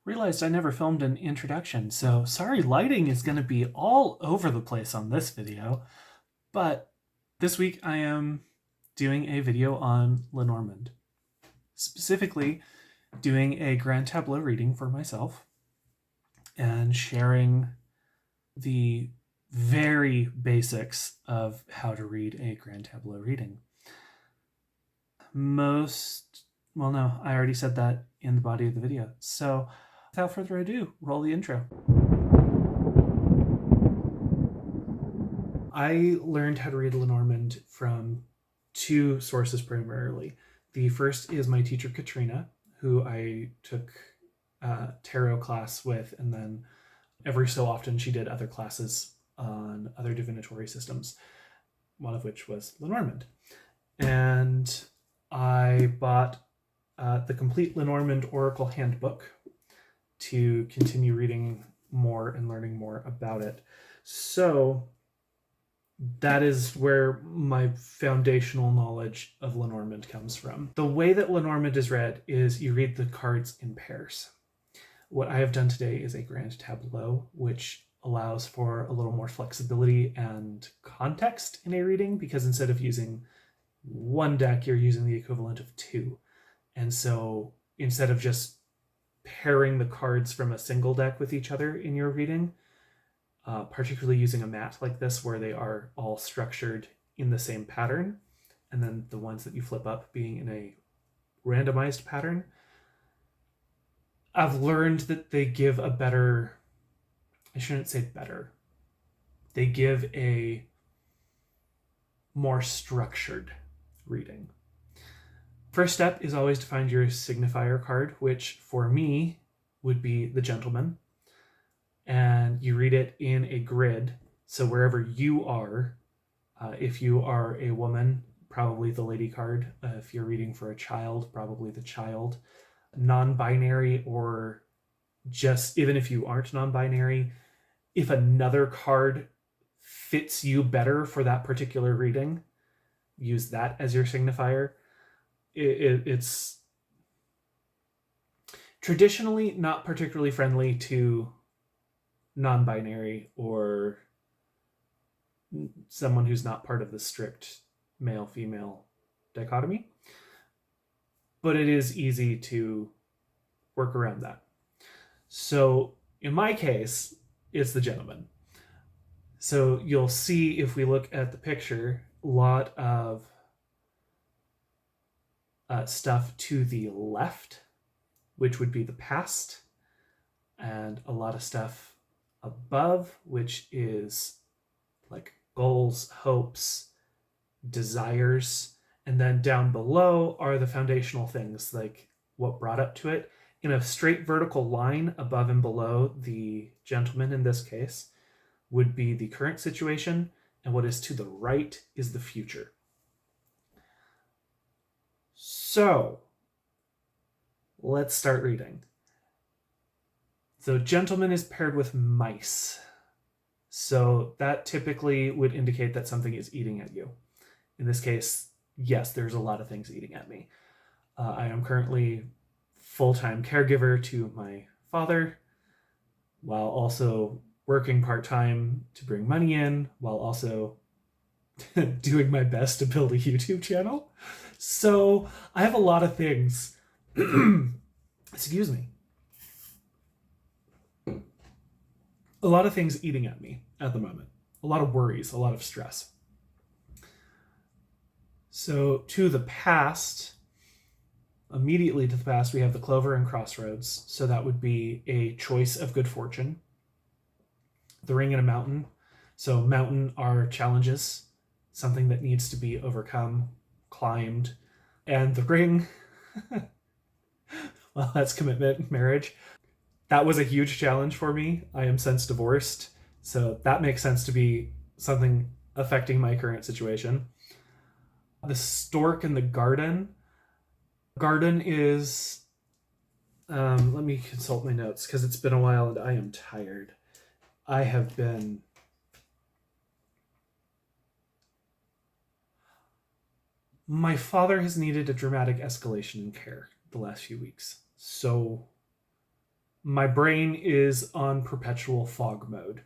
Realized I never filmed an introduction, so sorry lighting is going to be all over the place on this video, but this week I am doing a video on Lenormand. Specifically, doing a Grand Tableau reading for myself and sharing the very basics of how to read a Grand Tableau reading. I already said that in the body of the video. So without further ado, roll the intro. I learned how to read Lenormand from two sources primarily. The first is my teacher, Katrina, who I took a tarot class with, and then every so often she did other classes on other divinatory systems, one of which was Lenormand. And I bought the complete Lenormand Oracle Handbook to continue reading more and learning more about it. So that is where my foundational knowledge of Lenormand comes from. The way that Lenormand is read is you read the cards in pairs. What I have done today is a Grand Tableau, which allows for a little more flexibility and context in a reading, because instead of using one deck, you're using the equivalent of two. And so instead of just pairing the cards from a single deck with each other in your reading, particularly using a mat like this where they are all structured in the same pattern, and then the ones that you flip up being in a randomized pattern, I've learned that they give a better, I shouldn't say better, they give a more structured reading. First step is always to find your signifier card, which for me would be the Gentleman. And you read it in a grid. So wherever you are, if you are a woman, probably the lady card. If you're reading for a child, probably the child. Non-binary, or just even if you aren't non-binary, if another card fits you better for that particular reading, use that as your signifier. It's traditionally not particularly friendly to non-binary or someone who's not part of the strict male-female dichotomy, but it is easy to work around that. So in my case, it's the Gentleman. So you'll see, if we look at the picture, a lot of stuff to the left, which would be the past, and a lot of stuff above, which is like goals, hopes, desires, and then down below are the foundational things, like what brought up to it. In a straight vertical line above and below the Gentleman, in this case, would be the current situation, and what is to the right is the future. So let's start reading. So Gentleman is paired with mice. So that typically would indicate that something is eating at you. In this case, yes, there's a lot of things eating at me. I am currently full-time caregiver to my father, while also working part-time to bring money in, while also doing my best to build a YouTube channel. So I have a lot of things, excuse me, a lot of things eating at me at the moment. A lot of worries, a lot of stress. So to the past, immediately to the past, we have the Clover and Crossroads. So that would be a choice of good fortune. The Ring and a Mountain. So mountain are challenges, something that needs to be overcome, climbed. And the Ring, well, that's commitment, marriage. That was a huge challenge for me. I am since divorced, so that makes sense to be something affecting my current situation. The Stork and the Garden. Garden is, let me consult my notes because it's been a while and I am tired. I have been my father has needed a dramatic escalation in care the last few weeks. So My brain is on perpetual fog mode.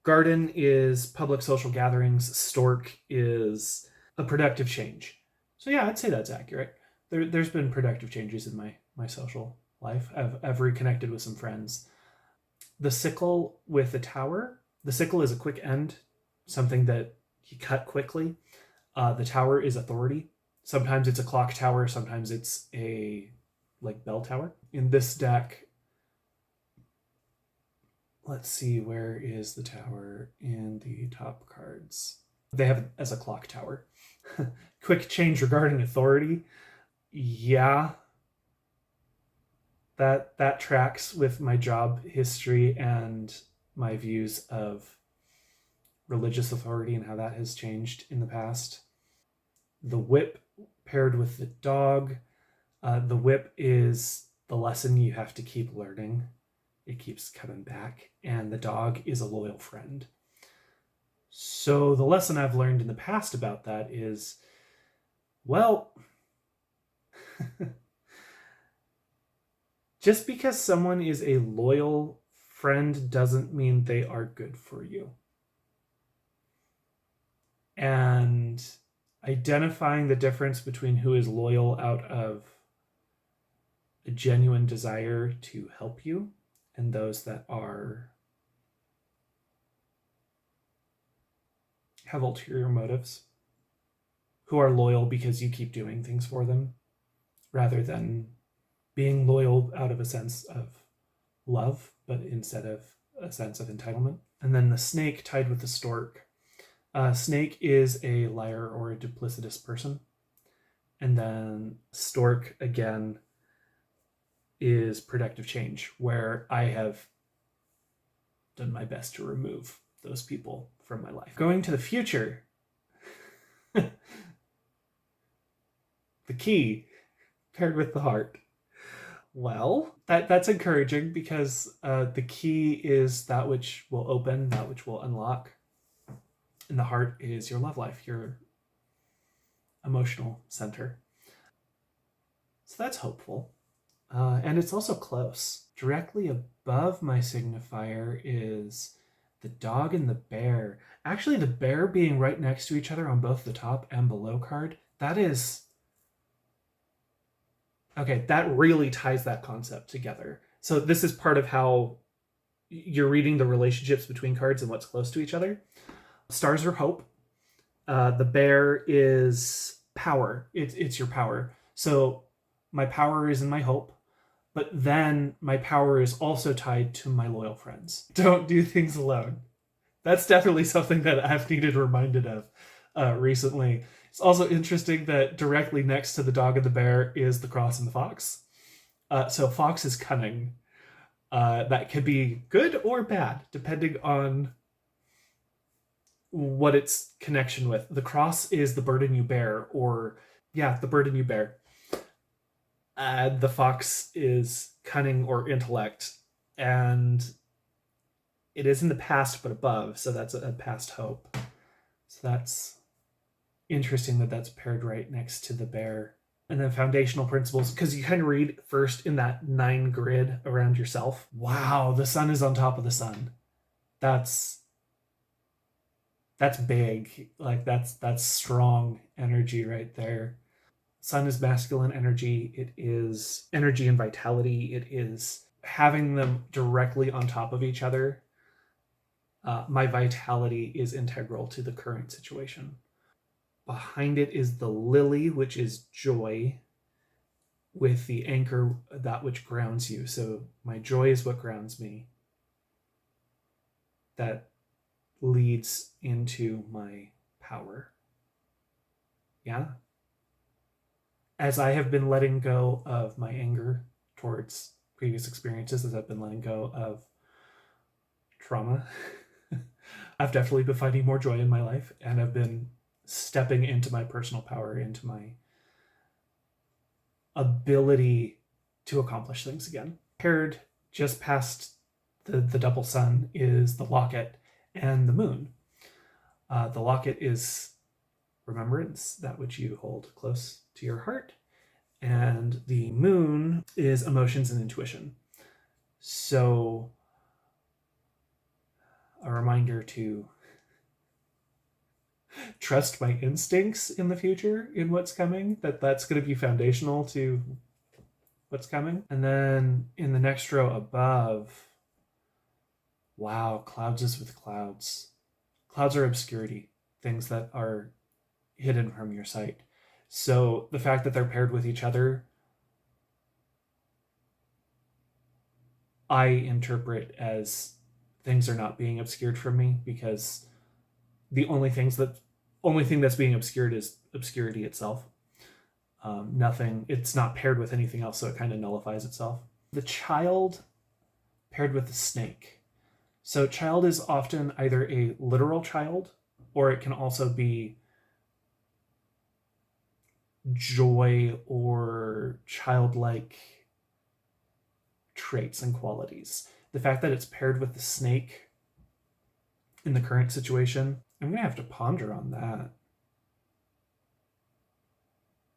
Garden is public social gatherings. Stork is a productive change. So yeah, I'd say that's accurate. There's been productive changes in my social life. I've reconnected with some friends. The sickle with the tower. The sickle is a quick end, something that you cut quickly. The tower is authority. Sometimes it's a clock tower. Sometimes it's a like bell tower. In this deck, let's see, where is the tower in the top cards? They have it as a clock tower. Quick change regarding authority. Yeah, that tracks with my job history and my views of religious authority and how that has changed in the past. The whip paired with the dog. The whip is the lesson you have to keep learning. It keeps coming back. And the dog is a loyal friend. So the lesson I've learned in the past about that is, well, just because someone is a loyal friend doesn't mean they are good for you. And identifying the difference between who is loyal out of a genuine desire to help you and those that have ulterior motives, who are loyal because you keep doing things for them rather than being loyal out of a sense of love, but instead of a sense of entitlement. And then the snake tied with the stork. Snake is a liar or a duplicitous person. And then stork, again, is productive change, where I have done my best to remove those people from my life. Going to the future, the key paired with the heart. Well, that's encouraging because the key is that which will open, that which will unlock. And the heart is your love life, your emotional center. So that's hopeful. And it's also close. Directly above my signifier is the dog and the bear. Actually, the bear being right next to each other on both the top and below card, that is... Okay, that really ties that concept together. So this is part of how you're reading the relationships between cards and what's close to each other. Stars are hope. The bear is power. It's your power. So my power is in my hope, but then my power is also tied to my loyal friends. Don't do things alone. That's definitely something that I've needed reminded of recently. It's also interesting that directly next to the dog and the bear is the cross and the fox. So fox is cunning. That could be good or bad, depending on what its connection with. The cross is the burden you bear, or the burden you bear. The fox is cunning or intellect, and it is in the past but above, so that's a past hope. So that's interesting that that's paired right next to the bear. And then foundational principles, because you kind of read first in that 9 grid around yourself. Wow, the sun is on top of the sun. That's big. Like that's strong energy right there. Sun is masculine energy. It is energy and vitality. It is having them directly on top of each other. My vitality is integral to the current situation. Behind it is the lily, which is joy, with the anchor, that which grounds you. So my joy is what grounds me. That leads into my power. Yeah. As I have been letting go of my anger towards previous experiences, as I've been letting go of trauma, I've definitely been finding more joy in my life, and I've been stepping into my personal power, into my ability to accomplish things again. Paired just past the double sun is the locket and the moon. The locket is remembrance, that which you hold close to your heart, and the moon is emotions and intuition. So a reminder to trust my instincts in the future, in what's coming, that's going to be foundational to what's coming. And then in the next row above, wow, clouds is with clouds. Clouds are obscurity, things that are hidden from your sight. So the fact that they're paired with each other, I interpret as things are not being obscured from me, because the only thing that's being obscured is obscurity itself. Nothing, it's not paired with anything else, so it kind of nullifies itself. The child paired with the snake. So child is often either a literal child, or it can also be joy or childlike traits and qualities. The fact that it's paired with the snake in the current situation, I'm going to have to ponder on that,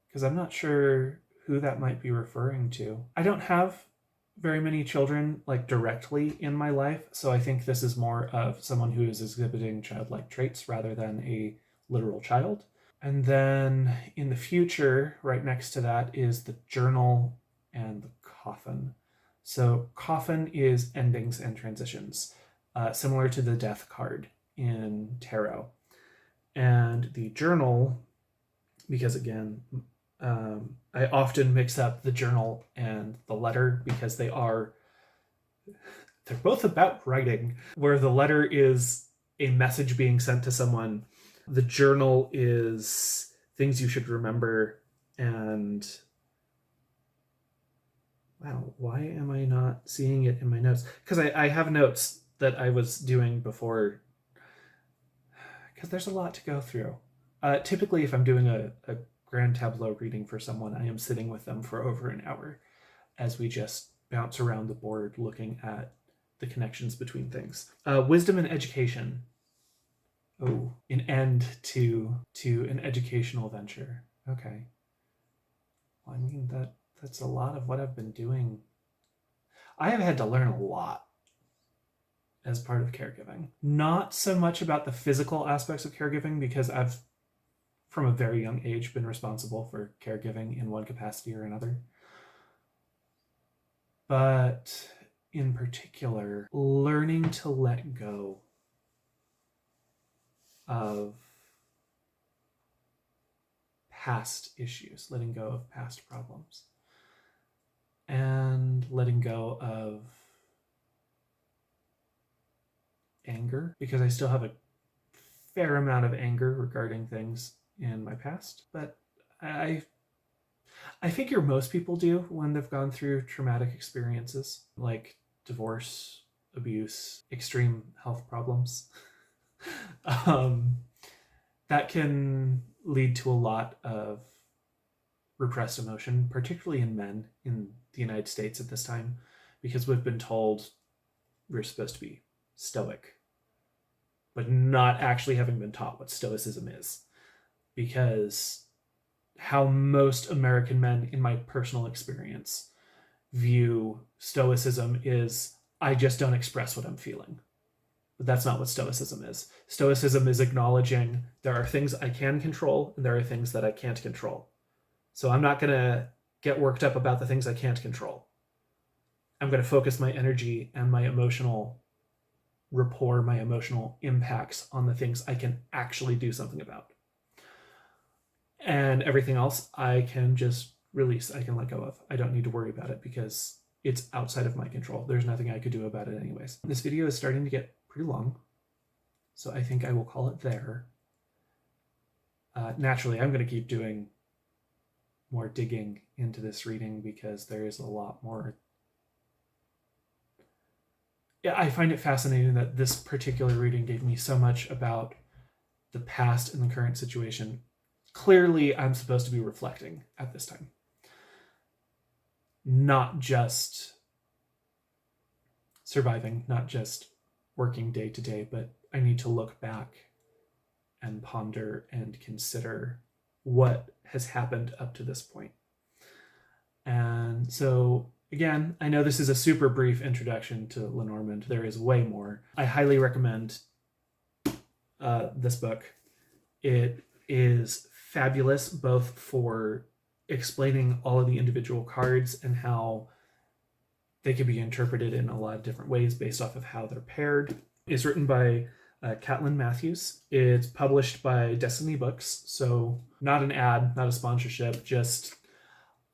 because I'm not sure who that might be referring to. I don't have very many children like directly in my life, so I think this is more of someone who is exhibiting childlike traits rather than a literal child. And then in the future, right next to that is the journal and the coffin. So coffin is endings and transitions, similar to the death card in tarot. And the journal, because again, I often mix up the journal and the letter, because they're both about writing, where the letter is a message being sent to someone. The journal is things you should remember. And wow, why am I not seeing it in my notes? Because I have notes that I was doing before, because there's a lot to go through. Typically, if I'm doing a Grand Tableau reading for someone, I am sitting with them for over an hour as we just bounce around the board looking at the connections between things. Wisdom and education. Oh, an end to an educational venture. Okay. Well, I mean, that's a lot of what I've been doing. I have had to learn a lot as part of caregiving. Not so much about the physical aspects of caregiving, because I've, from a very young age, been responsible for caregiving in one capacity or another. But in particular, learning to let go of past issues, letting go of past problems, and letting go of anger, because I still have a fair amount of anger regarding things in my past. But I figure most people do when they've gone through traumatic experiences like divorce, abuse, extreme health problems. That can lead to a lot of repressed emotion, particularly in men in the United States at this time, because we've been told we're supposed to be stoic, but not actually having been taught what stoicism is. Because how most American men, in my personal experience, view stoicism is, I just don't express what I'm feeling. But that's not what stoicism is. Stoicism is acknowledging there are things I can control and there are things that I can't control. So I'm not going to get worked up about the things I can't control. I'm going to focus my energy and my emotional rapport, my emotional impacts on the things I can actually do something about. And everything else I can just release, I can let go of. I don't need to worry about it because it's outside of my control. There's nothing I could do about it anyways. This video is starting to get pretty long, so I think I will call it there. Naturally, I'm going to keep doing more digging into this reading because there is a lot more. Yeah, I find it fascinating that this particular reading gave me so much about the past and the current situation. Clearly, I'm supposed to be reflecting at this time. Not just surviving, not just working day to day, but I need to look back and ponder and consider what has happened up to this point. And so Again, I know this is a super brief introduction to Lenormand. There is way more. I highly recommend this book. It is fabulous, both for explaining all of the individual cards and how they can be interpreted in a lot of different ways based off of how they're paired. It's written by Caitlin Matthews. It's published by Destiny Books, so not an ad, not a sponsorship, just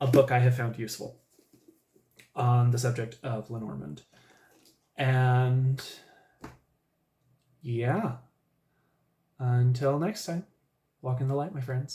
a book I have found useful on the subject of Lenormand. And yeah, until next time, walk in the light, my friends.